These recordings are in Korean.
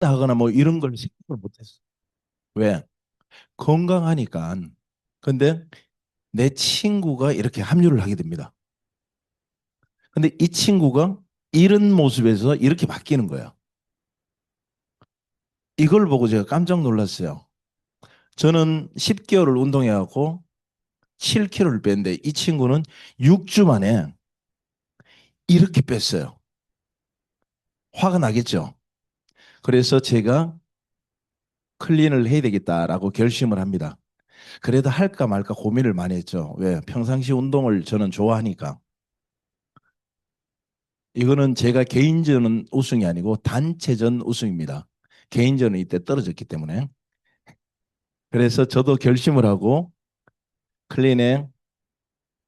하거나 뭐 이런 걸 생각을 못했어. 왜? 건강하니까. 근데 내 친구가 이렇게 합류를 하게 됩니다. 근데 이 친구가 이런 모습에서 이렇게 바뀌는 거예요. 이걸 보고 제가 깜짝 놀랐어요. 저는 10개월을 운동해갖고 7kg를 뺐는데 이 친구는 6주 만에 이렇게 뺐어요. 화가 나겠죠. 그래서 제가 클린을 해야 되겠다라고 결심을 합니다. 그래도 할까 말까 고민을 많이 했죠. 왜? 평상시 운동을 저는 좋아하니까. 이거는 제가 개인전 우승이 아니고 단체전 우승입니다. 개인전은 이때 떨어졌기 때문에. 그래서 저도 결심을 하고 클린에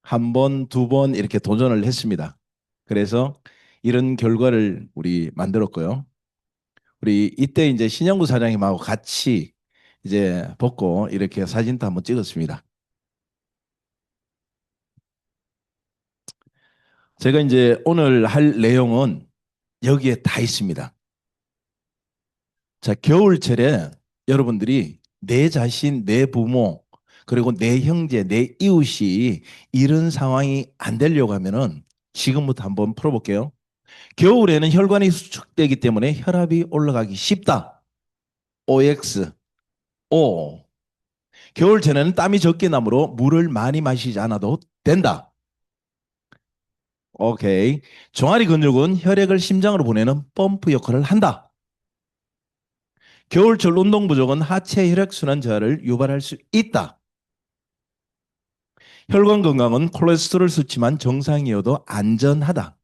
한 번, 두 번 이렇게 도전을 했습니다. 그래서 이런 결과를 우리 만들었고요. 우리 이때 이제 신영구 사장님하고 같이 이제 벗고 이렇게 사진도 한번 찍었습니다. 제가 이제 오늘 할 내용은 여기에 다 있습니다. 자, 겨울철에 여러분들이 내 자신, 내 부모, 그리고 내 형제, 내 이웃이 이런 상황이 안 되려고 하면은 지금부터 한번 풀어볼게요. 겨울에는 혈관이 수축되기 때문에 혈압이 올라가기 쉽다. OX. O. 겨울철에는 땀이 적게 나므로 물을 많이 마시지 않아도 된다. 오케이. 종아리 근육은 혈액을 심장으로 보내는 펌프 역할을 한다. 겨울철 운동 부족은 하체 혈액순환 저하를 유발할 수 있다. 혈관 건강은 콜레스테롤 수치만 정상이어도 안전하다.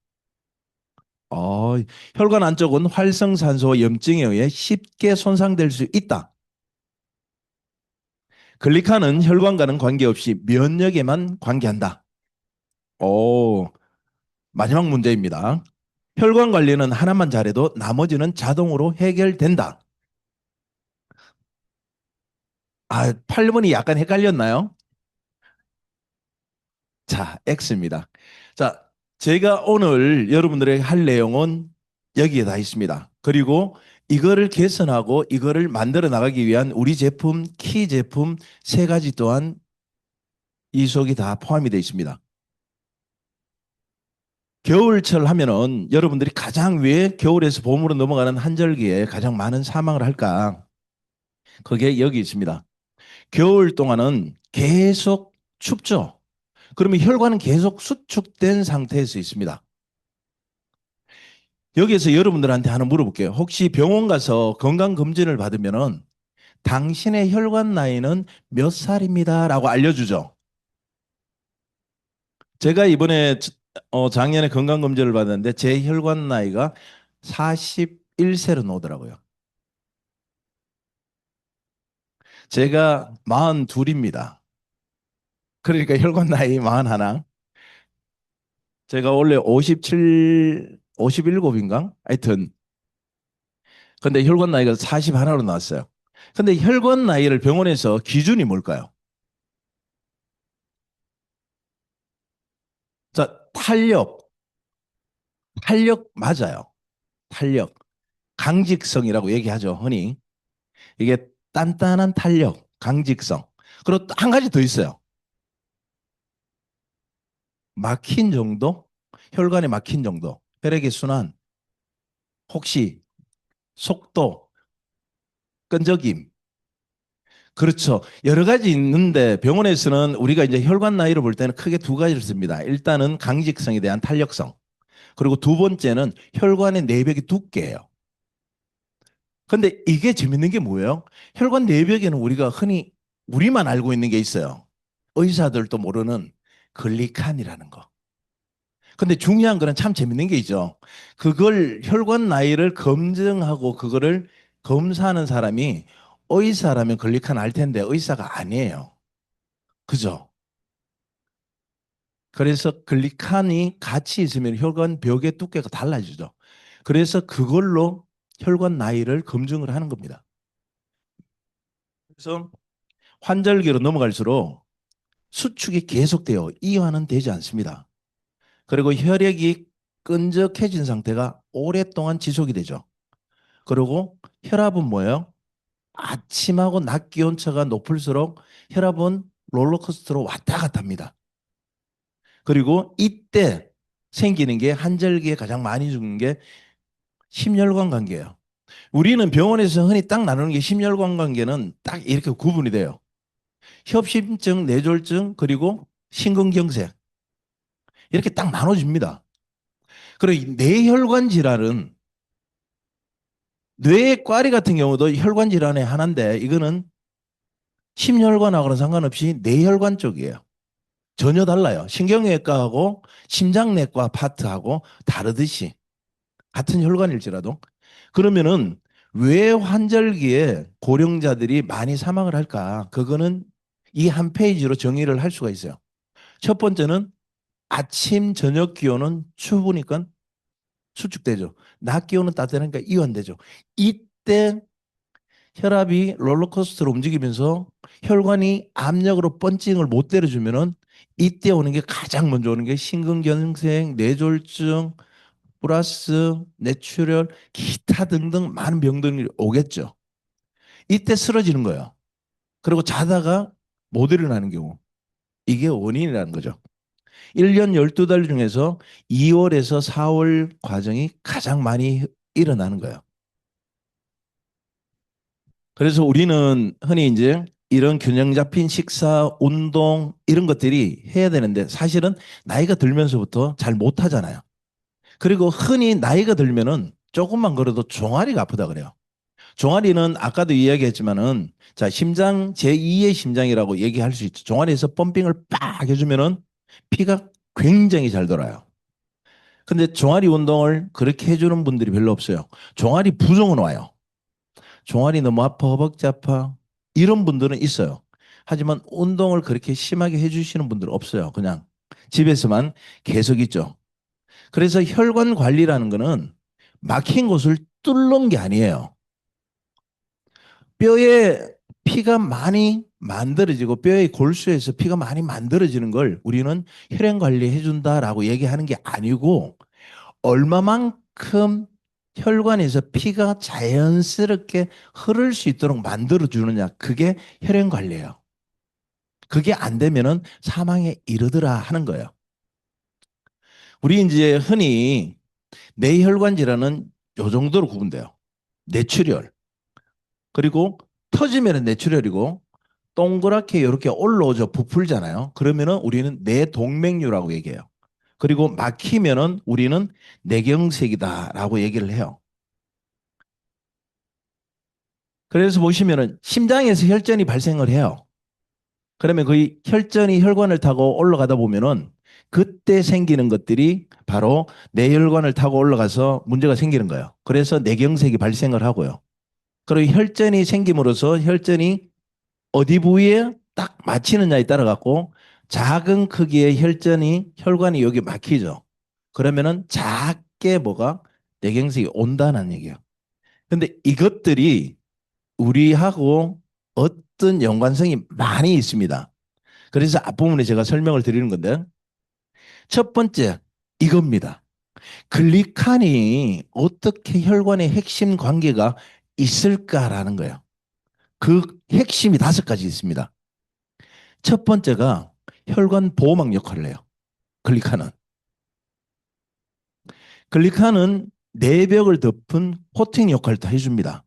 어, 혈관 안쪽은 활성산소와 염증에 의해 쉽게 손상될 수 있다. 글리칸은 혈관과는 관계없이 면역에만 관계한다. 오, 마지막 문제입니다. 혈관 관리는 하나만 잘해도 나머지는 자동으로 해결된다. 아, 8번이 약간 헷갈렸나요? 자, X입니다. 자, 제가 오늘 여러분들에게 할 내용은 여기에 다 있습니다. 그리고 이거를 개선하고 이거를 만들어 나가기 위한 우리 제품, 키 제품 세 가지 또한 이 속이 다 포함이 되어 있습니다. 겨울철 하면은 여러분들이 가장 왜 겨울에서 봄으로 넘어가는 한절기에 가장 많은 사망을 할까? 그게 여기 있습니다. 겨울 동안은 계속 춥죠. 그러면 혈관은 계속 수축된 상태에서 있습니다. 여기에서 여러분들한테 하나 물어볼게요. 혹시 병원 가서 건강검진을 받으면은 당신의 혈관 나이는 몇 살입니다. 라고 알려주죠. 제가 이번에 작년에 건강검진을 받았는데 제 혈관 나이가 41세로 나오더라고요. 제가 42입니다. 그러니까 혈관 나이 41. 제가 원래 57, 57인가? 하여튼 근데 혈관 나이가 41로 나왔어요. 근데 혈관 나이를 병원에서 기준이 뭘까요? 자, 탄력 맞아요. 탄력. 강직성이라고 얘기하죠, 흔히. 이게 단단한 탄력, 강직성. 그리고 또 한 가지 더 있어요. 막힌 정도? 혈관에 막힌 정도. 혈액의 순환. 혹시 속도, 끈적임. 그렇죠. 여러 가지 있는데 병원에서는 우리가 이제 혈관 나이를 볼 때는 크게 두 가지를 씁니다. 일단은 강직성에 대한 탄력성. 그리고 두 번째는 혈관의 내벽이 두께예요. 근데 이게 재밌는 게 뭐예요? 혈관 내벽에는 우리가 흔히 우리만 알고 있는 게 있어요. 의사들도 모르는 글리칸이라는 거. 근데 중요한 거는 참 재밌는 게 있죠. 그걸 혈관 나이를 검증하고 그거를 검사하는 사람이 의사라면 글리칸 알 텐데 의사가 아니에요. 그죠? 그래서 글리칸이 같이 있으면 혈관 벽의 두께가 달라지죠. 그래서 그걸로 혈관 나이를 검증을 하는 겁니다. 그래서 환절기로 넘어갈수록 수축이 계속돼요. 이완은 되지 않습니다. 그리고 혈액이 끈적해진 상태가 오랫동안 지속이 되죠. 그리고 혈압은 뭐예요? 아침하고 낮 기온차가 높을수록 혈압은 롤러코스터로 왔다 갔다 합니다. 그리고 이때 생기는 게 한절기에 가장 많이 죽는 게 심혈관 관계예요. 우리는 병원에서 흔히 딱 나누는 게 심혈관 관계는 딱 이렇게 구분이 돼요. 협심증, 뇌졸중, 그리고 심근경색. 이렇게 딱 나눠집니다. 그리고 뇌혈관 질환은 뇌과리 같은 경우도 혈관 질환의 하나인데 이거는 심혈관하고는 상관없이 뇌혈관 쪽이에요. 전혀 달라요. 신경외과하고 심장내과 파트하고 다르듯이 같은 혈관일지라도. 그러면은 왜 환절기에 고령자들이 많이 사망을 할까? 그거는 이 한 페이지로 정의를 할 수가 있어요. 첫 번째는 아침, 저녁 기온은 추우니까 수축되죠. 낮 기온은 따뜻하니까 이완되죠. 이때 혈압이 롤러코스터로 움직이면서 혈관이 압력으로 펀칭을 못 때려주면은 이때 오는 게 가장 먼저 오는 게 심근경색, 뇌졸중, 플러스 뇌출혈, 기타 등등 많은 병들이 오겠죠. 이때 쓰러지는 거예요. 그리고 자다가 못 일어나는 경우. 이게 원인이라는 거죠. 1년 12달 중에서 2월에서 4월 과정이 가장 많이 일어나는 거예요. 그래서 우리는 흔히 이제 이런 균형 잡힌 식사, 운동 이런 것들이 해야 되는데 사실은 나이가 들면서부터 잘 못하잖아요. 그리고 흔히 나이가 들면은 조금만 걸어도 종아리가 아프다 그래요. 종아리는 아까도 이야기했지만은 자 심장 제2의 심장이라고 얘기할 수 있죠. 종아리에서 펌핑을 빡 해주면은 피가 굉장히 잘 돌아요. 근데 종아리 운동을 그렇게 해주는 분들이 별로 없어요. 종아리 부종은 와요. 종아리 너무 아파, 허벅지 아파 이런 분들은 있어요. 하지만 운동을 그렇게 심하게 해주시는 분들은 없어요. 그냥 집에서만 계속 있죠. 그래서 혈관 관리라는 거는 막힌 곳을 뚫는 게 아니에요. 뼈에 피가 많이 만들어지고 뼈의 골수에서 피가 많이 만들어지는 걸 우리는 혈행 관리해 준다라고 얘기하는 게 아니고 얼마만큼 혈관에서 피가 자연스럽게 흐를 수 있도록 만들어 주느냐 그게 혈행 관리예요. 그게 안 되면은 사망에 이르더라 하는 거예요. 우리 이제 흔히 뇌혈관 질환은 요 정도로 구분돼요. 뇌출혈 그리고 터지면 뇌출혈이고 동그랗게 이렇게 올라오죠. 부풀잖아요. 그러면은 우리는 뇌동맥류라고 얘기해요. 그리고 막히면은 우리는 뇌경색이다라고 얘기를 해요. 그래서 보시면은 심장에서 혈전이 발생을 해요. 그러면 그 혈전이 혈관을 타고 올라가다 보면은 그때 생기는 것들이 바로 뇌혈관을 타고 올라가서 문제가 생기는 거예요. 그래서 뇌경색이 발생을 하고요. 그리고 혈전이 생김으로써 혈전이 어디 부위에 딱 맞히느냐에 따라 갖고 작은 크기의 혈전이 혈관이 여기 막히죠. 그러면은 작게 뭐가 뇌경색이 온다는 얘기예요. 근데 이것들이 우리하고 어떤 연관성이 많이 있습니다. 그래서 앞부분에 제가 설명을 드리는 건데 첫 번째 이겁니다. 글리칸이 어떻게 혈관의 핵심 관계가 있을까라는 거예요. 그 핵심이 5가지 있습니다. 첫 번째가 혈관 보호막 역할을 해요. 글리칸은. 글리칸은 내벽을 덮은 코팅 역할을 다 해줍니다.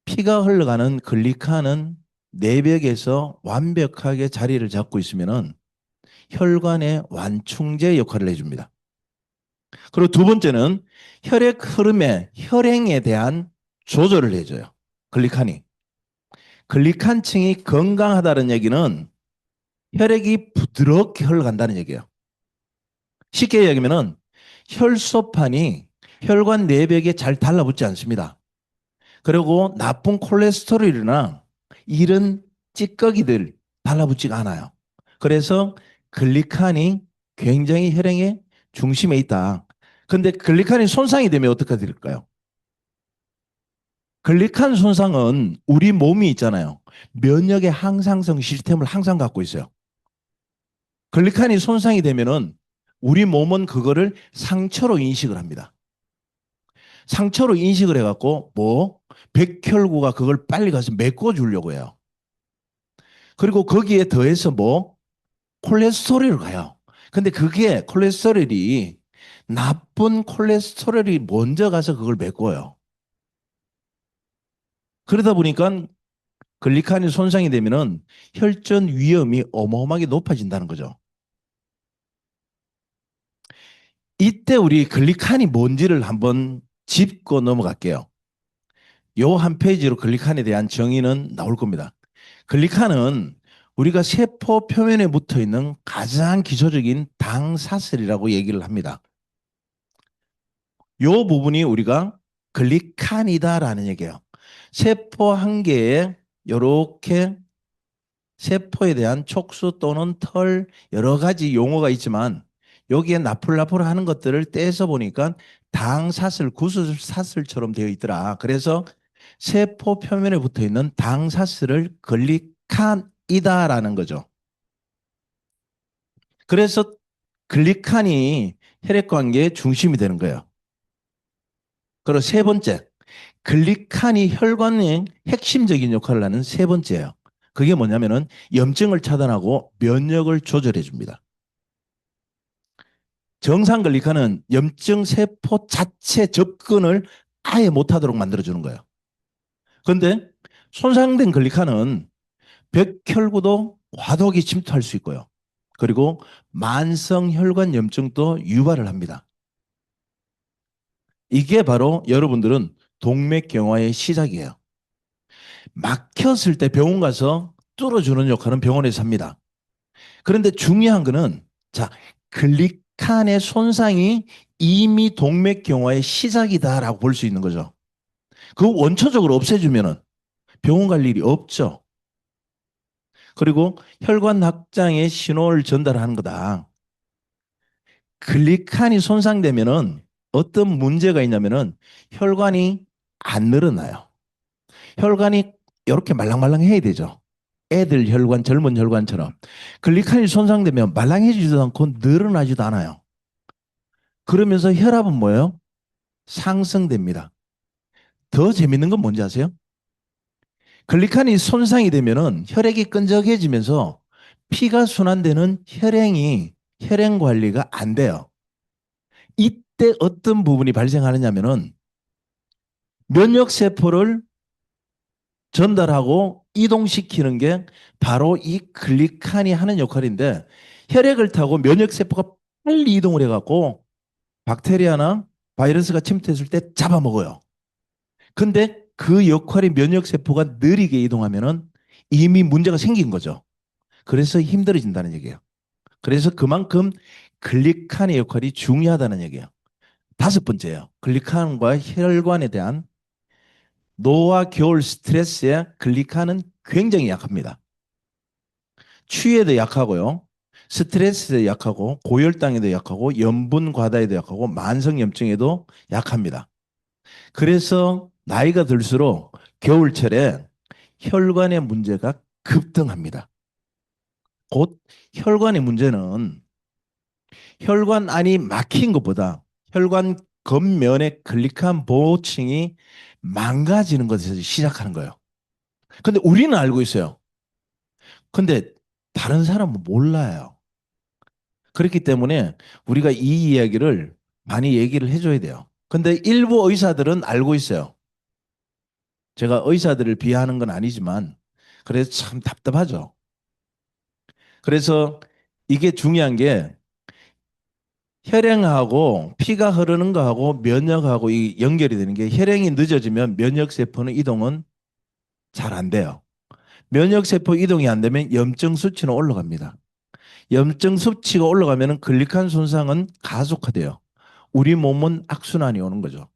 피가 흘러가는 글리칸은 내벽에서 완벽하게 자리를 잡고 있으면은 혈관의 완충제 역할을 해줍니다. 그리고 두 번째는 혈액 흐름의 혈행에 대한 조절을 해줘요. 글리칸이. 글리칸층이 건강하다는 얘기는 혈액이 부드럽게 흘러간다는 얘기예요. 쉽게 얘기하면 혈소판이 혈관 내벽에 잘 달라붙지 않습니다. 그리고 나쁜 콜레스테롤이나 이런 찌꺼기들 달라붙지가 않아요. 그래서 글리칸이 굉장히 혈행의 중심에 있다. 근데 글리칸이 손상이 되면 어떻게 될까요? 글리칸 손상은 우리 몸이 있잖아요. 면역의 항상성 시스템을 항상 갖고 있어요. 글리칸이 손상이 되면은 우리 몸은 그거를 상처로 인식을 합니다. 상처로 인식을 해갖고 뭐 백혈구가 그걸 빨리 가서 메꿔주려고 해요. 그리고 거기에 더해서 뭐 콜레스테롤을 가요. 근데 그게 콜레스테롤이 나쁜 콜레스테롤이 먼저 가서 그걸 메꿔요. 그러다 보니까 글리칸이 손상이 되면은 혈전 위험이 어마어마하게 높아진다는 거죠. 이때 우리 글리칸이 뭔지를 한번 짚고 넘어갈게요. 요 한 페이지로 글리칸에 대한 정의는 나올 겁니다. 글리칸은 우리가 세포 표면에 붙어 있는 가장 기초적인 당사슬이라고 얘기를 합니다. 요 부분이 우리가 글리칸이다라는 얘기예요. 세포 한 개에 이렇게 세포에 대한 촉수 또는 털 여러 가지 용어가 있지만 여기에 나풀나풀 하는 것들을 떼서 보니까 당사슬, 구슬사슬처럼 되어 있더라. 그래서 세포 표면에 붙어 있는 당사슬을 글리칸이다라는 거죠. 그래서 글리칸이 혈액관계의 중심이 되는 거예요. 그리고 세 번째, 글리칸이 혈관의 핵심적인 역할을 하는 세 번째예요. 그게 뭐냐면은 염증을 차단하고 면역을 조절해 줍니다. 정상 글리칸은 염증 세포 자체 접근을 아예 못하도록 만들어주는 거예요. 그런데 손상된 글리칸은 백혈구도 과도하게 침투할 수 있고요. 그리고 만성 혈관 염증도 유발을 합니다. 이게 바로 여러분들은 동맥경화의 시작이에요. 막혔을 때 병원 가서 뚫어주는 역할은 병원에서 합니다. 그런데 중요한 거는 자, 글리칸의 손상이 이미 동맥경화의 시작이다라고 볼 수 있는 거죠. 그 원초적으로 없애주면은 병원 갈 일이 없죠. 그리고 혈관 확장의 신호를 전달하는 거다. 글리칸이 손상되면은 어떤 문제가 있냐면은 혈관이 안 늘어나요. 혈관이 이렇게 말랑말랑해야 되죠. 애들 혈관, 젊은 혈관처럼. 글리칸이 손상되면 말랑해지지도 않고 늘어나지도 않아요. 그러면서 혈압은 뭐예요? 상승됩니다. 더 재밌는 건 뭔지 아세요? 글리칸이 손상이 되면은 혈액이 끈적해지면서 피가 순환되는 혈행 관리가 안 돼요. 이때 어떤 부분이 발생하느냐면은 면역 세포를 전달하고 이동시키는 게 바로 이 글리칸이 하는 역할인데 혈액을 타고 면역 세포가 빨리 이동을 해갖고 박테리아나 바이러스가 침투했을 때 잡아먹어요. 근데 그 역할이 면역 세포가 느리게 이동하면은 이미 문제가 생긴 거죠. 그래서 힘들어진다는 얘기예요. 그래서 그만큼 글리칸의 역할이 중요하다는 얘기예요. 다섯 번째예요. 글리칸과 혈관에 대한 노화 겨울 스트레스에 글리칸은 굉장히 약합니다. 추위에도 약하고요. 스트레스에 약하고 고혈당에도 약하고 염분 과다에도 약하고 만성염증에도 약합니다. 그래서 나이가 들수록 겨울철에 혈관의 문제가 급등합니다. 곧 혈관의 문제는 혈관 안이 막힌 것보다 혈관 겉면의 글리칸 보호층이 망가지는 것에서 시작하는 거예요. 근데 우리는 알고 있어요. 근데 다른 사람은 몰라요. 그렇기 때문에 우리가 이 이야기를 많이 얘기를 해줘야 돼요. 근데 일부 의사들은 알고 있어요. 제가 의사들을 비하하는 건 아니지만 그래서 참 답답하죠. 그래서 이게 중요한 게 혈행하고 피가 흐르는 거하고 면역하고 이 연결이 되는 게 혈행이 늦어지면 면역세포는 이동은 잘 안 돼요. 면역세포 이동이 안 되면 염증 수치는 올라갑니다. 염증 수치가 올라가면 글리칸 손상은 가속화돼요. 우리 몸은 악순환이 오는 거죠.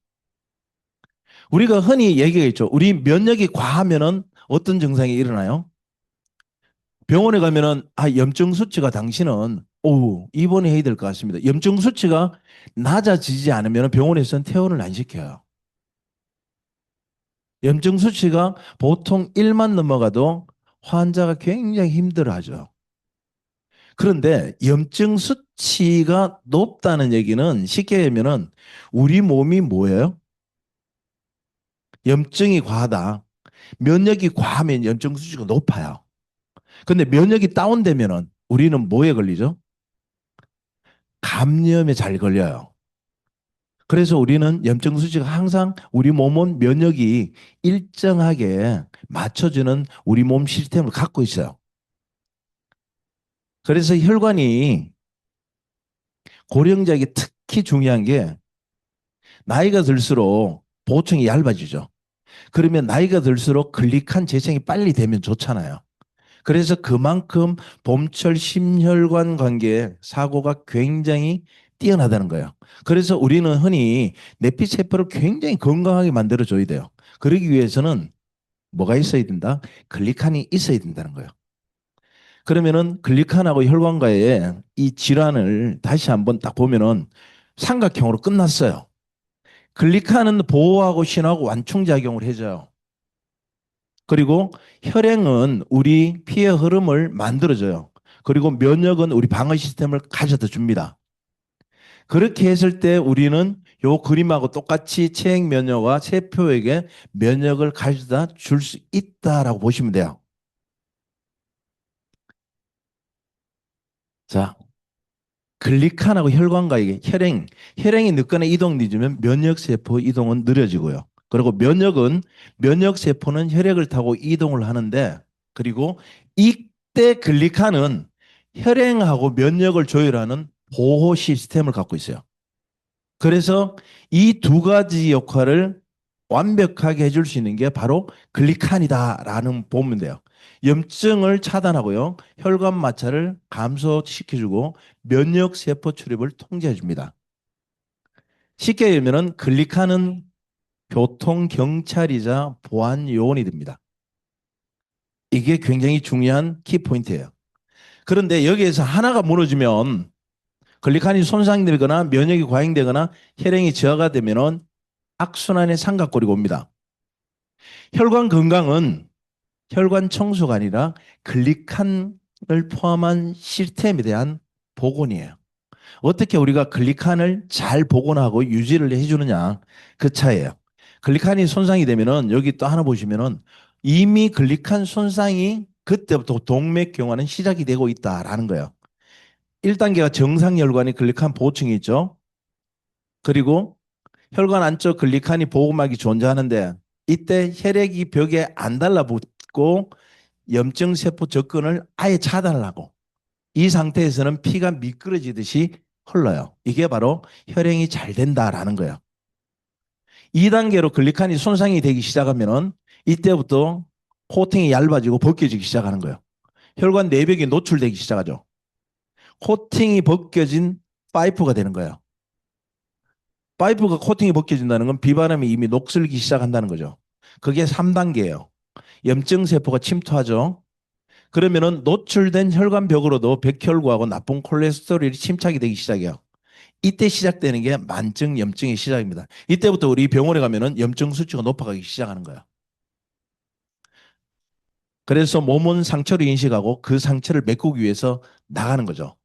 우리가 흔히 얘기하겠죠. 우리 면역이 과하면은 어떤 증상이 일어나요? 병원에 가면은 염증 수치가 당신은 입원해야 될 것 같습니다. 염증 수치가 낮아지지 않으면 병원에서는 퇴원을 안 시켜요. 염증 수치가 보통 1만 넘어가도 환자가 굉장히 힘들어하죠. 그런데 염증 수치가 높다는 얘기는 쉽게 하면은 우리 몸이 뭐예요? 염증이 과하다. 면역이 과하면 염증 수치가 높아요. 근데 면역이 다운되면은 우리는 뭐에 걸리죠? 감염에 잘 걸려요. 그래서 우리는 염증 수치가 항상 우리 몸은 면역이 일정하게 맞춰주는 우리 몸 시스템을 갖고 있어요. 그래서 혈관이 고령자에게 특히 중요한 게 나이가 들수록 보충이 얇아지죠. 그러면 나이가 들수록 글리칸 재생이 빨리 되면 좋잖아요. 그래서 그만큼 봄철 심혈관 관계 사고가 굉장히 뛰어나다는 거예요. 그래서 우리는 흔히 내피세포를 굉장히 건강하게 만들어줘야 돼요. 그러기 위해서는 뭐가 있어야 된다? 글리칸이 있어야 된다는 거예요. 그러면은 글리칸하고 혈관과의 이 질환을 다시 한번 딱 보면은 삼각형으로 끝났어요. 글리칸은 보호하고 신호하고 완충작용을 해줘요. 그리고 혈행은 우리 피의 흐름을 만들어줘요. 그리고 면역은 우리 방어 시스템을 가져다 줍니다. 그렇게 했을 때 우리는 요 그림하고 똑같이 체행 면역과 세포에게 면역을 가져다 줄 수 있다라고 보시면 돼요. 자, 글리칸하고 혈관과의 혈행이 늦거나 이동 늦으면 면역세포 이동은 느려지고요. 그리고 면역세포는 혈액을 타고 이동을 하는데, 그리고 이때 글리칸은 혈행하고 면역을 조율하는 보호 시스템을 갖고 있어요. 그래서 이 두 가지 역할을 완벽하게 해줄 수 있는 게 바로 글리칸이다라는 보면 돼요. 염증을 차단하고요. 혈관 마찰을 감소시켜주고 면역세포 출입을 통제해줍니다. 쉽게 얘기하면 글리칸은 교통경찰이자 보안 요원이 됩니다. 이게 굉장히 중요한 키포인트예요. 그런데 여기에서 하나가 무너지면 글리칸이 손상되거나 면역이 과잉되거나 혈행이 저하가 되면 악순환의 삼각골이 옵니다. 혈관 건강은 혈관 청소가 아니라 글리칸을 포함한 시스템에 대한 복원이에요. 어떻게 우리가 글리칸을 잘 복원하고 유지를 해주느냐 그 차이예요. 글리칸이 손상이 되면은 여기 또 하나 보시면은 이미 글리칸 손상이 그때부터 동맥경화는 시작이 되고 있다라는 거예요. 1단계가 정상혈관이 글리칸 보충이 있죠. 그리고 혈관 안쪽 글리칸이 보호막이 존재하는데 이때 혈액이 벽에 안 달라붙고 염증세포 접근을 아예 차단을 하고 이 상태에서는 피가 미끄러지듯이 흘러요. 이게 바로 혈행이 잘 된다라는 거예요. 2단계로 글리칸이 손상이 되기 시작하면은 이때부터 코팅이 얇아지고 벗겨지기 시작하는 거예요. 혈관 내벽이 노출되기 시작하죠. 코팅이 벗겨진 파이프가 되는 거예요. 파이프가 코팅이 벗겨진다는 건 비바람이 이미 녹슬기 시작한다는 거죠. 그게 3단계예요. 염증세포가 침투하죠. 그러면은 노출된 혈관벽으로도 백혈구하고 나쁜 콜레스테롤이 침착이 되기 시작해요. 이때 시작되는 게 만증 염증의 시작입니다. 이때부터 우리 병원에 가면은 염증 수치가 높아가기 시작하는 거예요. 그래서 몸은 상처를 인식하고 그 상처를 메꾸기 위해서 나가는 거죠.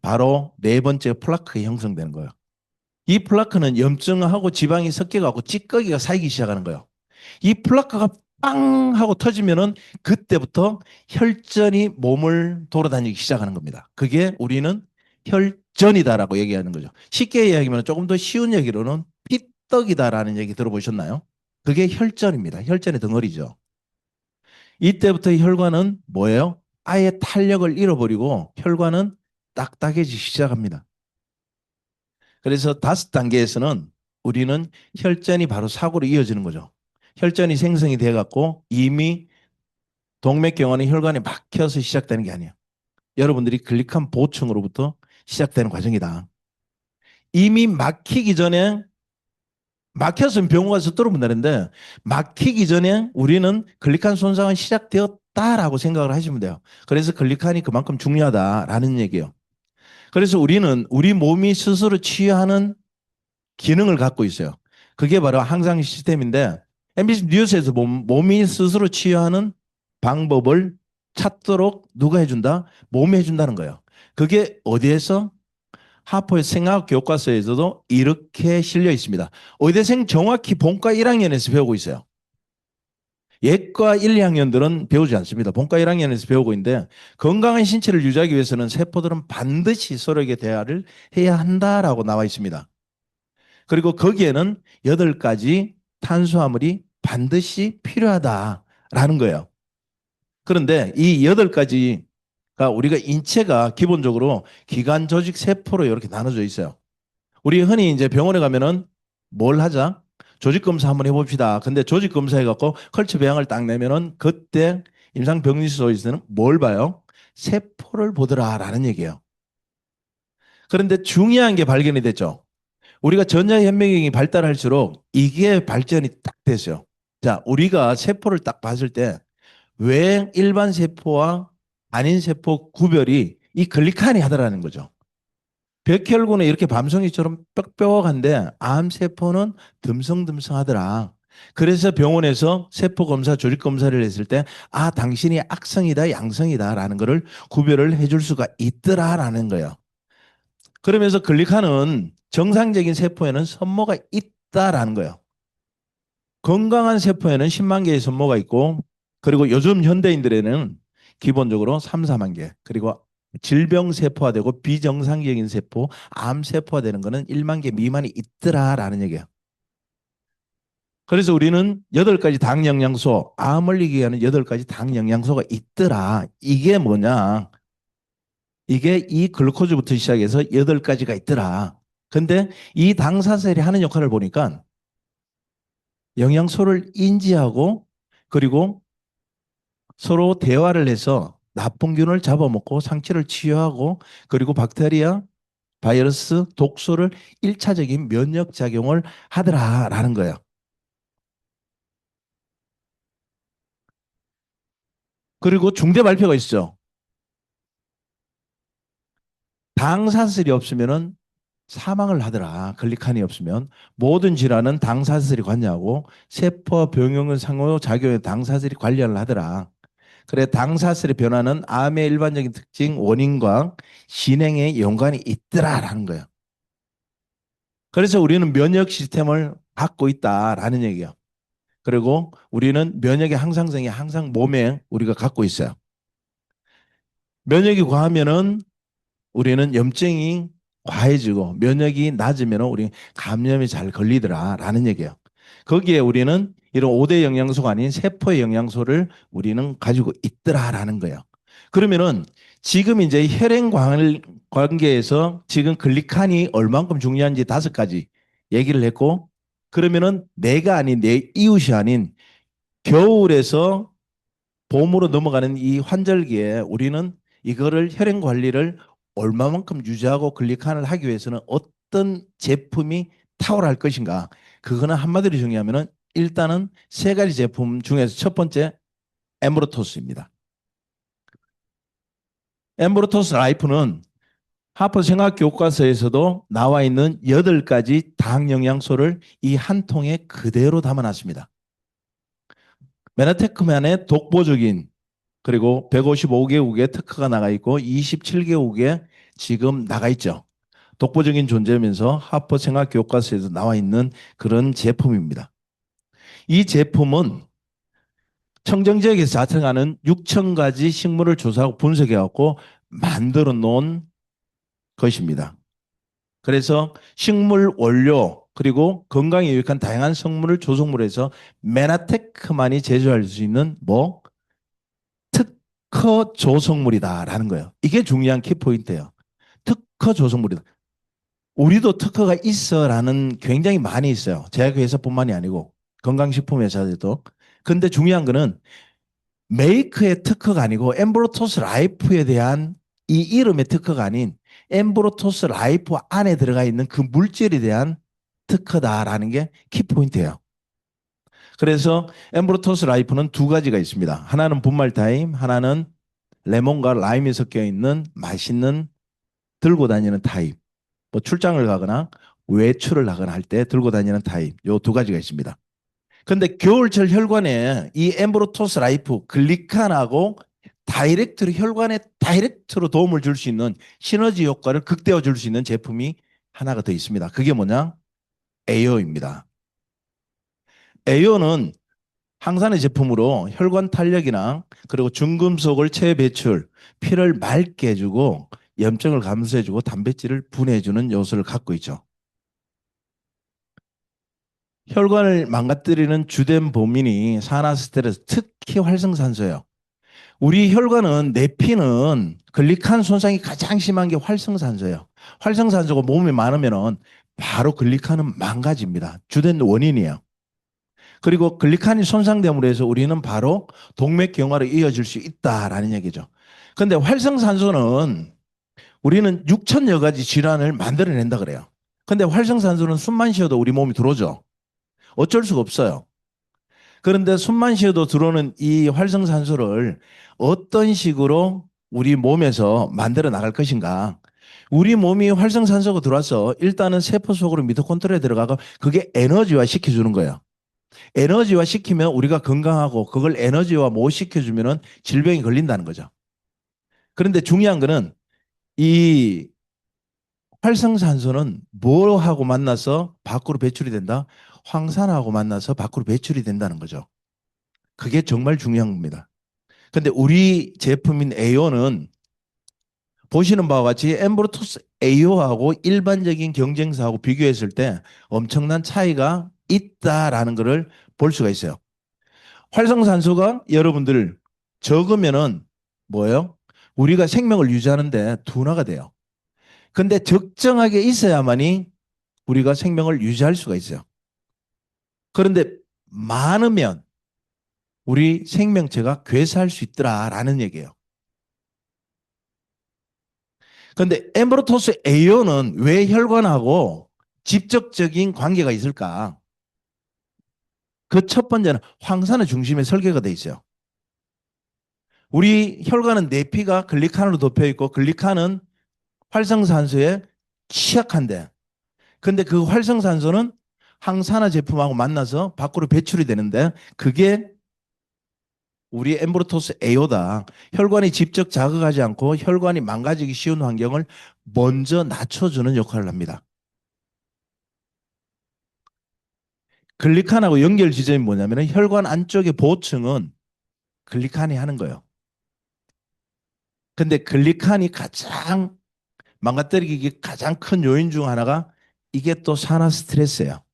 바로 네 번째 플라크가 형성되는 거예요. 이 플라크는 염증하고 지방이 섞여가고 찌꺼기가 쌓이기 시작하는 거예요. 이 플라크가 빵 하고 터지면은 그때부터 혈전이 몸을 돌아다니기 시작하는 겁니다. 그게 우리는 혈전이다라고 얘기하는 거죠. 쉽게 이야기하면 조금 더 쉬운 얘기로는 피떡이다라는 얘기 들어보셨나요? 그게 혈전입니다. 혈전의 덩어리죠. 이때부터 혈관은 뭐예요? 아예 탄력을 잃어버리고 혈관은 딱딱해지기 시작합니다. 그래서 5단계에서는 우리는 혈전이 바로 사고로 이어지는 거죠. 혈전이 생성이 돼 갖고 이미 동맥경화는 혈관에 막혀서 시작되는 게 아니에요. 여러분들이 글리칸 보충으로부터 시작되는 과정이다. 이미 막히기 전에 막혔으면 병원 가서 뚫어본다는데 막히기 전에 우리는 글리칸 손상은 시작되었다라고 생각을 하시면 돼요. 그래서 글리칸이 그만큼 중요하다라는 얘기예요. 그래서 우리는 우리 몸이 스스로 치유하는 기능을 갖고 있어요. 그게 바로 항상 시스템인데 MBC 뉴스에서 몸이 스스로 치유하는 방법을 찾도록 누가 해준다? 몸이 해준다는 거예요. 그게 어디에서? 하버의 생화학 교과서에서도 이렇게 실려 있습니다. 의대생 정확히 본과 1학년에서 배우고 있어요. 예과 1, 2학년들은 배우지 않습니다. 본과 1학년에서 배우고 있는데 건강한 신체를 유지하기 위해서는 세포들은 반드시 서로에게 대화를 해야 한다라고 나와 있습니다. 그리고 거기에는 8가지 탄수화물이 반드시 필요하다라는 거예요. 그런데 이 8가지가 우리가 인체가 기본적으로 기관 조직 세포로 이렇게 나눠져 있어요. 우리 흔히 이제 병원에 가면은 뭘 하자? 조직 검사 한번 해봅시다. 근데 조직 검사 해갖고 컬처 배양을 딱 내면은 그때 임상병리소에서는 뭘 봐요? 세포를 보더라라는 얘기예요. 그런데 중요한 게 발견이 됐죠. 우리가 전자현미경이 발달할수록 이게 발전이 딱 됐어요. 자, 우리가 세포를 딱 봤을 때 왜 일반 세포와 아닌 세포 구별이 이 글리칸이 하더라는 거죠. 백혈구는 이렇게 밤송이처럼 빽빽한데 암세포는 듬성듬성하더라. 그래서 병원에서 세포 검사, 조직 검사를 했을 때, 아, 당신이 악성이다, 양성이다라는 거를 구별을 해줄 수가 있더라라는 거예요. 그러면서 글리칸은 정상적인 세포에는 선모가 있다라는 거예요. 건강한 세포에는 10만 개의 선모가 있고, 그리고 요즘 현대인들에는 기본적으로 3, 4만 개, 그리고 질병 세포화되고 비정상적인 세포, 암 세포화되는 거는 1만 개 미만이 있더라라는 얘기예요. 그래서 우리는 8가지 당 영양소, 암을 이기게 하는 8가지 당 영양소가 있더라. 이게 뭐냐? 이게 이 글루코즈부터 시작해서 8가지가 있더라. 근데 이 당사셀이 하는 역할을 보니까 영양소를 인지하고 그리고 서로 대화를 해서 나쁜 균을 잡아먹고 상처를 치유하고 그리고 박테리아, 바이러스, 독소를 1차적인 면역 작용을 하더라라는 거예요. 그리고 중대 발표가 있죠. 당사슬이 없으면은 사망을 하더라. 글리칸이 없으면 모든 질환은 당사슬이 관여하고 세포 병용은 상호작용에 당사슬이 관련을 하더라. 그래 당사슬의 변화는 암의 일반적인 특징, 원인과 진행에 연관이 있더라라는 거예요. 그래서 우리는 면역 시스템을 갖고 있다라는 얘기예요. 그리고 우리는 면역의 항상성이 항상 몸에 우리가 갖고 있어요. 면역이 과하면은 우리는 염증이 과해지고 면역이 낮으면 우리 감염이 잘 걸리더라라는 얘기예요. 거기에 우리는 이런 5대 영양소가 아닌 세포의 영양소를 우리는 가지고 있더라라는 거예요. 그러면은 지금 이제 혈행 관계에서 지금 글리칸이 얼만큼 중요한지 5가지 얘기를 했고 그러면은 내가 아닌 내 이웃이 아닌 겨울에서 봄으로 넘어가는 이 환절기에 우리는 이거를 혈행 관리를 얼마만큼 유지하고 글리칸을 하기 위해서는 어떤 제품이 탁월할 것인가. 그거는 한마디로 정의하면은 일단은 3가지 제품 중에서 첫 번째 엠브로토스입니다. 엠브로토스 라이프는 하버 생학 교과서에서도 나와 있는 8가지 당 영양소를 이 한 통에 그대로 담아놨습니다. 메나테크만의 독보적인 그리고 155개국에 특허가 나가 있고 27개국에 지금 나가 있죠. 독보적인 존재면서 하버 생학 교과서에서 나와 있는 그런 제품입니다. 이 제품은 청정 지역에서 자생하는 6천 가지 식물을 조사하고 분석해 갖고 만들어 놓은 것입니다. 그래서 식물 원료 그리고 건강에 유익한 다양한 성분을 조성물에서 메나테크만이 제조할 수 있는 뭐 특허 조성물이다라는 거예요. 이게 중요한 키포인트예요. 특허 조성물이다. 우리도 특허가 있어라는 굉장히 많이 있어요. 제약회사뿐만이 아니고 건강식품 회사들도. 근데 중요한 거는 메이크의 특허가 아니고 엠브로토스 라이프에 대한 이 이름의 특허가 아닌 엠브로토스 라이프 안에 들어가 있는 그 물질에 대한 특허다라는 게 키포인트예요. 그래서 엠브로토스 라이프는 2가지가 있습니다. 하나는 분말타임, 하나는 레몬과 라임이 섞여 있는 맛있는 들고 다니는 타입. 뭐 출장을 가거나 외출을 하거나 할 때 들고 다니는 타입. 요 2가지가 있습니다. 근데 겨울철 혈관에 이 엠브로토스 라이프 글리칸하고 다이렉트로 혈관에 다이렉트로 도움을 줄 수 있는 시너지 효과를 극대화 줄 수 있는 제품이 하나가 더 있습니다. 그게 뭐냐? 에어입니다. 에어는 항산화 제품으로 혈관 탄력이나 그리고 중금속을 체외 배출, 피를 맑게 해주고 염증을 감소해주고 단백질을 분해해주는 요소를 갖고 있죠. 혈관을 망가뜨리는 주된 범인이 산화스트레스, 특히 활성산소예요. 우리 혈관은 내피는 글리칸 손상이 가장 심한 게 활성산소예요. 활성산소가 몸에 많으면은 바로 글리칸은 망가집니다. 주된 원인이에요. 그리고 글리칸이 손상됨으로 해서 우리는 바로 동맥경화로 이어질 수 있다라는 얘기죠. 근데 활성산소는 우리는 6천여 가지 질환을 만들어낸다 그래요. 근데 활성산소는 숨만 쉬어도 우리 몸이 들어오죠. 어쩔 수가 없어요. 그런데 숨만 쉬어도 들어오는 이 활성산소를 어떤 식으로 우리 몸에서 만들어 나갈 것인가. 우리 몸이 활성산소가 들어와서 일단은 세포 속으로 미토콘드리아에 들어가고 그게 에너지화 시켜주는 거예요. 에너지화 시키면 우리가 건강하고 그걸 에너지화 못 시켜주면 질병이 걸린다는 거죠. 그런데 중요한 거는 이 활성산소는 뭐하고 만나서 밖으로 배출이 된다? 황산화하고 만나서 밖으로 배출이 된다는 거죠. 그게 정말 중요한 겁니다. 근데 우리 제품인 에오는 보시는 바와 같이 엠브로토스 에오하고 일반적인 경쟁사하고 비교했을 때 엄청난 차이가 있다라는 것을 볼 수가 있어요. 활성산소가 여러분들 적으면은 뭐예요? 우리가 생명을 유지하는데 둔화가 돼요. 근데 적정하게 있어야만이 우리가 생명을 유지할 수가 있어요. 그런데 많으면 우리 생명체가 괴사할 수 있더라라는 얘기예요. 그런데 엠브로토스 A호는 왜 혈관하고 직접적인 관계가 있을까? 그 첫 번째는 황산의 중심에 설계가 돼 있어요. 우리 혈관은 내피가 글리칸으로 덮여 있고 글리칸은 활성산소에 취약한데 근데 그 활성산소는 항산화 제품하고 만나서 밖으로 배출이 되는데 그게 우리 엠브로토스 에오다. 혈관이 직접 자극하지 않고 혈관이 망가지기 쉬운 환경을 먼저 낮춰주는 역할을 합니다. 글리칸하고 연결 지점이 뭐냐면 혈관 안쪽의 보층은 글리칸이 하는 거예요. 근데 글리칸이 가장 망가뜨리기 가장 큰 요인 중 하나가 이게 또 산화 스트레스예요.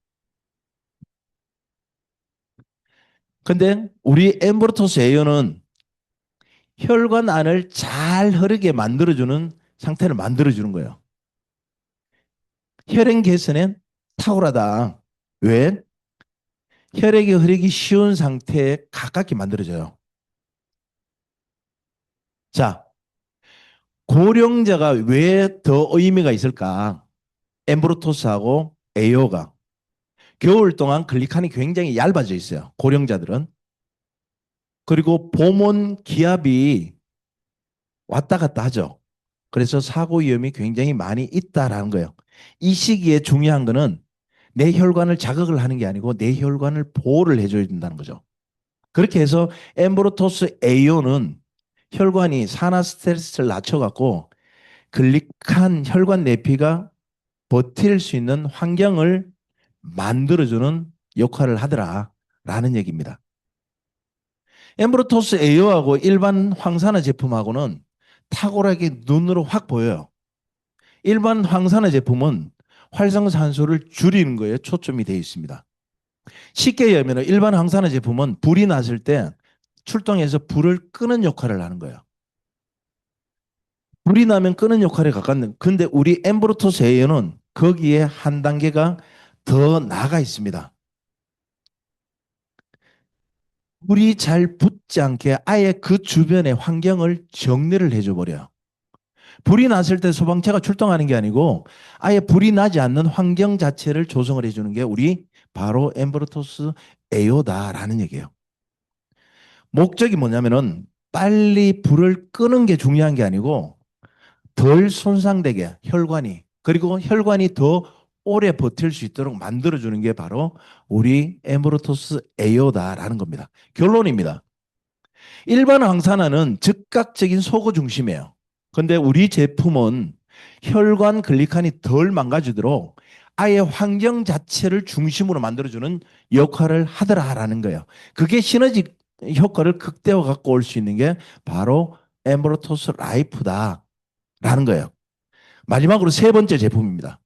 근데 우리 엠브로토스 에어는 혈관 안을 잘 흐르게 만들어주는 상태를 만들어주는 거예요. 혈행 개선엔 탁월하다. 왜? 혈액이 흐르기 쉬운 상태에 가깝게 만들어져요. 자, 고령자가 왜 더 의미가 있을까? 엠브로토스하고 에오가 겨울 동안 글리칸이 굉장히 얇아져 있어요. 고령자들은. 그리고 봄은 기압이 왔다 갔다 하죠. 그래서 사고 위험이 굉장히 많이 있다라는 거예요. 이 시기에 중요한 거는 내 혈관을 자극을 하는 게 아니고 내 혈관을 보호를 해줘야 된다는 거죠. 그렇게 해서 엠브로토스 A호는 혈관이 산화 스트레스를 낮춰갖고 글리칸 혈관 내피가 버틸 수 있는 환경을 만들어주는 역할을 하더라라는 얘기입니다. 엠브로토스 A호하고 일반 황산화 제품하고는 탁월하게 눈으로 확 보여요. 일반 황산화 제품은 활성산소를 줄이는 거에 초점이 되어 있습니다. 쉽게 얘기하면 일반 황산화 제품은 불이 났을 때 출동해서 불을 끄는 역할을 하는 거예요. 불이 나면 끄는 역할에 가깝는. 근데 우리 엠브로토스 A는 거기에 한 단계가 더 나가 있습니다. 불이 잘 붙지 않게 아예 그 주변의 환경을 정리를 해줘 버려요. 불이 났을 때 소방차가 출동하는 게 아니고 아예 불이 나지 않는 환경 자체를 조성을 해주는 게 우리 바로 엠브로토스 에오다라는 얘기예요. 목적이 뭐냐면은 빨리 불을 끄는 게 중요한 게 아니고 덜 손상되게 혈관이 그리고 혈관이 더 오래 버틸 수 있도록 만들어주는 게 바로 우리 엠브로토스 에오다라는 겁니다. 결론입니다. 일반 항산화는 즉각적인 소고 중심이에요. 근데 우리 제품은 혈관 글리칸이 덜 망가지도록 아예 환경 자체를 중심으로 만들어주는 역할을 하더라라는 거예요. 그게 시너지 효과를 극대화 갖고 올 수 있는 게 바로 엠브로토스 라이프다라는 거예요. 마지막으로 세 번째 제품입니다.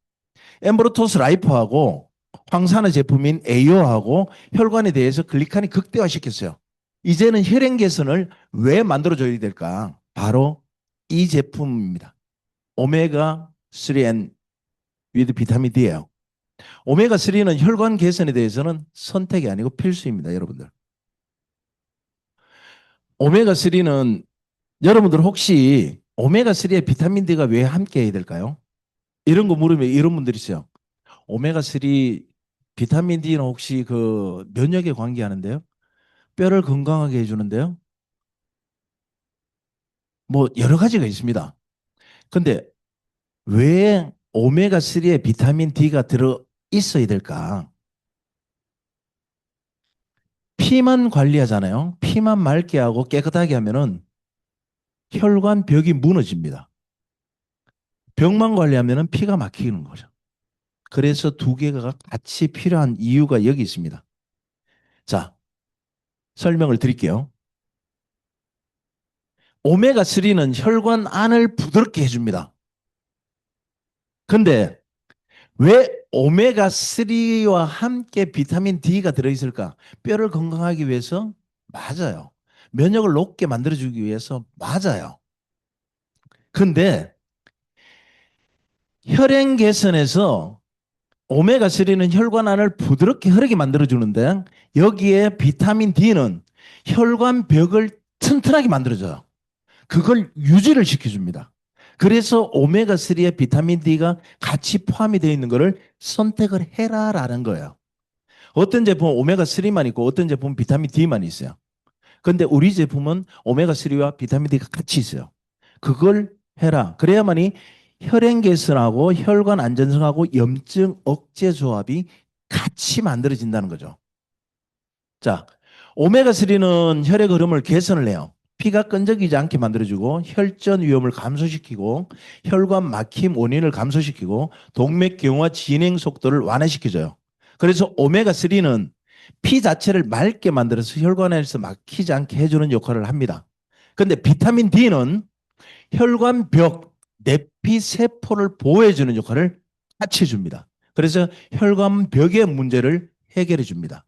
엠브로토스 라이프하고 황산화 제품인 에이오하고 혈관에 대해서 글리칸이 극대화시켰어요. 이제는 혈행 개선을 왜 만들어줘야 될까? 바로 이 제품입니다. 오메가 3N 위드 비타민 D예요. 오메가 3는 혈관 개선에 대해서는 선택이 아니고 필수입니다, 여러분들. 오메가 3는 여러분들 혹시 오메가 3에 비타민 D가 왜 함께 해야 될까요? 이런 거 물으면 이런 분들이 있어요. 오메가 3 비타민 D는 혹시 그 면역에 관계하는데요? 뼈를 건강하게 해주는데요? 뭐 여러 가지가 있습니다. 근데 왜 오메가 3에 비타민 D가 들어 있어야 될까? 피만 관리하잖아요. 피만 맑게 하고 깨끗하게 하면은 혈관 벽이 무너집니다. 벽만 관리하면은 피가 막히는 거죠. 그래서 두 개가 같이 필요한 이유가 여기 있습니다. 자, 설명을 드릴게요. 오메가3는 혈관 안을 부드럽게 해줍니다. 근데 왜 오메가3와 함께 비타민 D가 들어있을까? 뼈를 건강하기 위해서? 맞아요. 면역을 높게 만들어주기 위해서? 맞아요. 근데 혈행 개선에서 오메가3는 혈관 안을 부드럽게 흐르게 만들어주는데 여기에 비타민 D는 혈관 벽을 튼튼하게 만들어줘요. 그걸 유지를 시켜줍니다. 그래서 오메가3에 비타민 D가 같이 포함이 되어 있는 것을 선택을 해라라는 거예요. 어떤 제품은 오메가3만 있고 어떤 제품은 비타민 D만 있어요. 근데 우리 제품은 오메가3와 비타민 D가 같이 있어요. 그걸 해라. 그래야만이 혈행 개선하고 혈관 안전성하고 염증 억제 조합이 같이 만들어진다는 거죠. 자, 오메가3는 혈액 흐름을 개선을 해요. 피가 끈적이지 않게 만들어주고 혈전 위험을 감소시키고 혈관 막힘 원인을 감소시키고 동맥경화 진행 속도를 완화시켜줘요. 그래서 오메가3는 피 자체를 맑게 만들어서 혈관에서 막히지 않게 해주는 역할을 합니다. 근데 비타민 D는 혈관 벽, 내피 세포를 보호해주는 역할을 같이 해줍니다. 그래서 혈관 벽의 문제를 해결해 줍니다.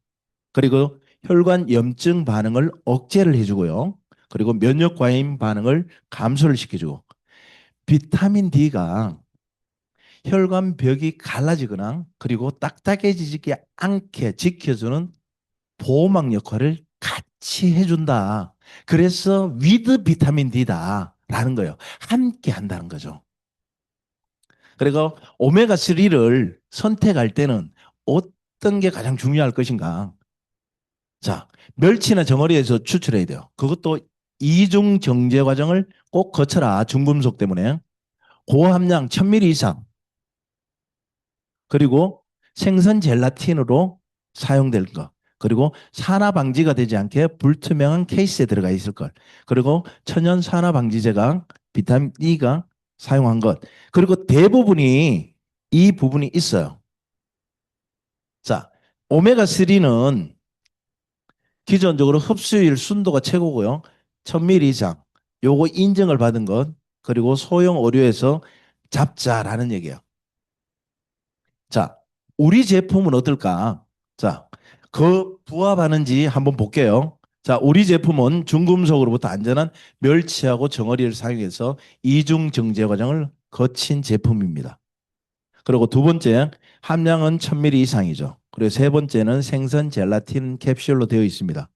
그리고 혈관 염증 반응을 억제를 해주고요. 그리고 면역 과잉 반응을 감소를 시켜주고 비타민 D가 혈관 벽이 갈라지거나 그리고 딱딱해지지 않게 지켜주는 보호막 역할을 같이 해준다. 그래서 위드 비타민 D다라는 거예요. 함께 한다는 거죠. 그리고 오메가3를 선택할 때는 어떤 게 가장 중요할 것인가? 자, 멸치나 정어리에서 추출해야 돼요. 그것도 이중 정제 과정을 꼭 거쳐라. 중금속 때문에. 고함량 1000ml 이상. 그리고 생선 젤라틴으로 사용될 것. 그리고 산화 방지가 되지 않게 불투명한 케이스에 들어가 있을 것. 그리고 천연 산화 방지제가 비타민 E가 사용한 것. 그리고 대부분이 이 부분이 있어요. 자, 오메가3는 기존적으로 흡수율 순도가 최고고요. 1000ml 이상. 요거 인정을 받은 것. 그리고 소형 의료에서 잡자라는 얘기예요. 자, 우리 제품은 어떨까? 자, 그 부합하는지 한번 볼게요. 자, 우리 제품은 중금속으로부터 안전한 멸치하고 정어리를 사용해서 이중 정제 과정을 거친 제품입니다. 그리고 두 번째, 함량은 1000ml 이상이죠. 그리고 세 번째는 생선 젤라틴 캡슐로 되어 있습니다.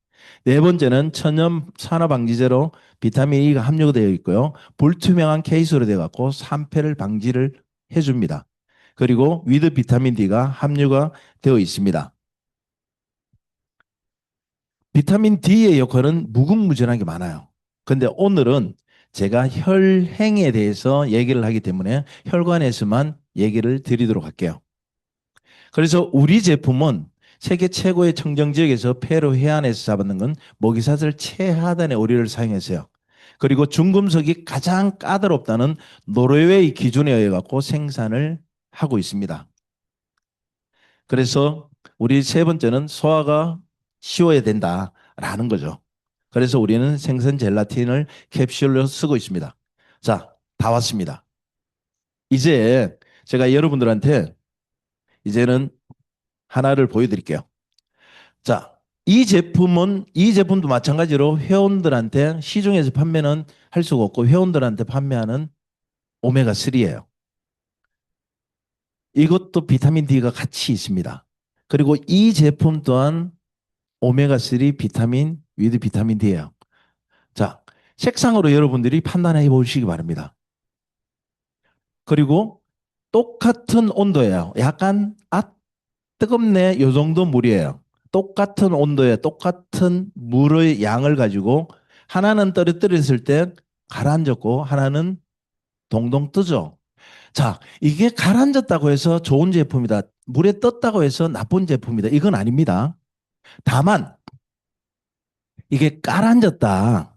네 번째는 천연 산화 방지제로 비타민 E가 함유되어 있고요. 불투명한 케이스로 되어 갖고 산패를 방지를 해줍니다. 그리고 위드 비타민 D가 함유가 되어 있습니다. 비타민 D의 역할은 무궁무진하게 많아요. 근데 오늘은 제가 혈행에 대해서 얘기를 하기 때문에 혈관에서만 얘기를 드리도록 할게요. 그래서 우리 제품은 세계 최고의 청정 지역에서 페루 해안에서 잡았는 건 모기사슬 최하단의 오리를 사용했어요. 그리고 중금속이 가장 까다롭다는 노르웨이 기준에 의해 갖고 생산을 하고 있습니다. 그래서 우리 세 번째는 소화가 쉬워야 된다라는 거죠. 그래서 우리는 생선 젤라틴을 캡슐로 쓰고 있습니다. 자, 다 왔습니다. 이제 제가 여러분들한테 이제는 하나를 보여드릴게요. 자, 이 제품도 마찬가지로 회원들한테 시중에서 판매는 할 수가 없고 회원들한테 판매하는 오메가3예요. 이것도 비타민 D가 같이 있습니다. 그리고 이 제품 또한 오메가3 비타민 위드 비타민 D예요. 자, 색상으로 여러분들이 판단해 보시기 바랍니다. 그리고 똑같은 온도예요. 약간 뜨겁네 요 정도 물이에요. 똑같은 온도에 똑같은 물의 양을 가지고 하나는 떨어뜨렸을 때 가라앉았고 하나는 동동 뜨죠. 자, 이게 가라앉았다고 해서 좋은 제품이다. 물에 떴다고 해서 나쁜 제품이다. 이건 아닙니다. 다만 이게 가라앉았다.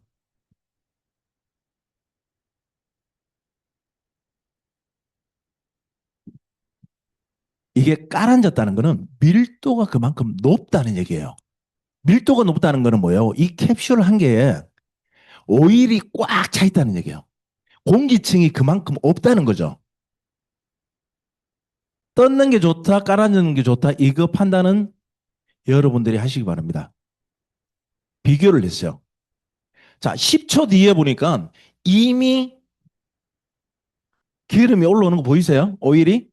이게 가라앉았다는 거는 밀도가 그만큼 높다는 얘기예요. 밀도가 높다는 거는 뭐예요? 이 캡슐 한 개에 오일이 꽉 차 있다는 얘기예요. 공기층이 그만큼 없다는 거죠. 떴는 게 좋다, 깔아주는 게 좋다. 이거 판단은 여러분들이 하시기 바랍니다. 비교를 했어요. 자, 10초 뒤에 보니까 이미 기름이 올라오는 거 보이세요? 오일이?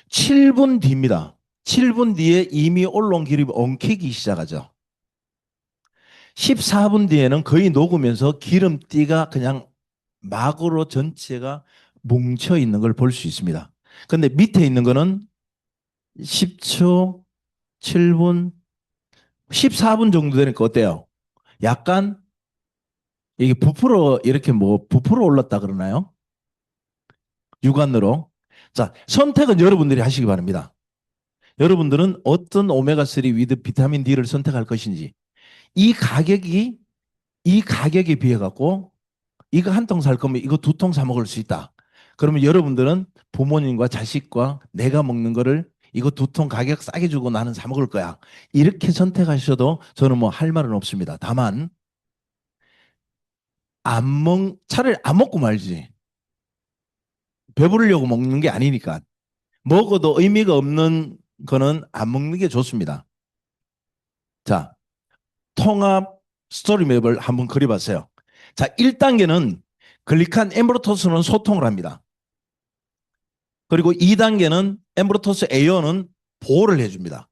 7분 뒤입니다. 7분 뒤에 이미 올라온 기름이 엉키기 시작하죠. 14분 뒤에는 거의 녹으면서 기름띠가 그냥 막으로 전체가 뭉쳐 있는 걸 볼 수 있습니다. 근데 밑에 있는 거는 10초, 7분, 14분 정도 되니까 어때요? 약간 이게 부풀어 이렇게 뭐 부풀어 올랐다 그러나요? 육안으로. 자, 선택은 여러분들이 하시기 바랍니다. 여러분들은 어떤 오메가3 위드 비타민 D를 선택할 것인지 이 가격이 이 가격에 비해 갖고 이거 한 통 살 거면 이거 두 통 사 먹을 수 있다. 그러면 여러분들은 부모님과 자식과 내가 먹는 거를 이거 두 통 가격 싸게 주고 나는 사 먹을 거야. 이렇게 선택하셔도 저는 뭐 할 말은 없습니다. 다만 차라리 안 먹고 말지. 배부르려고 먹는 게 아니니까. 먹어도 의미가 없는 거는 안 먹는 게 좋습니다. 자, 통합 스토리맵을 한번 그려봤어요. 자, 1단계는 글리칸 엠브로토스는 소통을 합니다. 그리고 2단계는 엠브로토스 Aion은 보호를 해줍니다.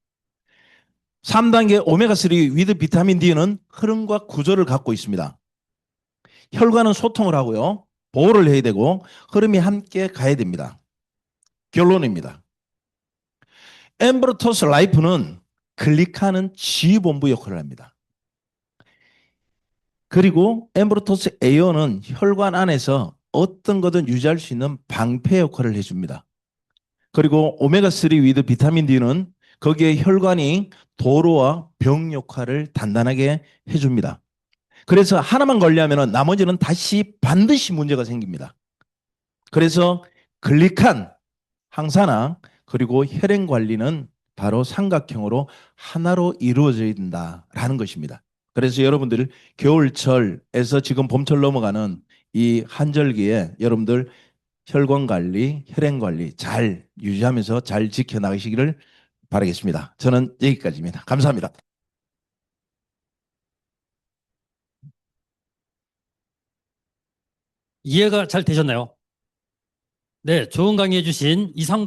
3단계 오메가3 위드 비타민 D는 흐름과 구조를 갖고 있습니다. 혈관은 소통을 하고요. 보호를 해야 되고 흐름이 함께 가야 됩니다. 결론입니다. 엠브로토스 라이프는 클릭하는 지휘본부 역할을 합니다. 그리고 엠브로토스 에어는 혈관 안에서 어떤 거든 유지할 수 있는 방패 역할을 해줍니다. 그리고 오메가3 위드 비타민 D는 거기에 혈관이 도로와 병 역할을 단단하게 해줍니다. 그래서 하나만 관리하면 나머지는 다시 반드시 문제가 생깁니다. 그래서 글리칸, 항산화, 그리고 혈행 관리는 바로 삼각형으로 하나로 이루어져야 된다라는 것입니다. 그래서 여러분들 겨울철에서 지금 봄철 넘어가는 이 한절기에 여러분들 혈관 관리, 혈행 관리 잘 유지하면서 잘 지켜나가시기를 바라겠습니다. 저는 여기까지입니다. 감사합니다. 이해가 잘 되셨나요? 네, 좋은 강의 해주신 이상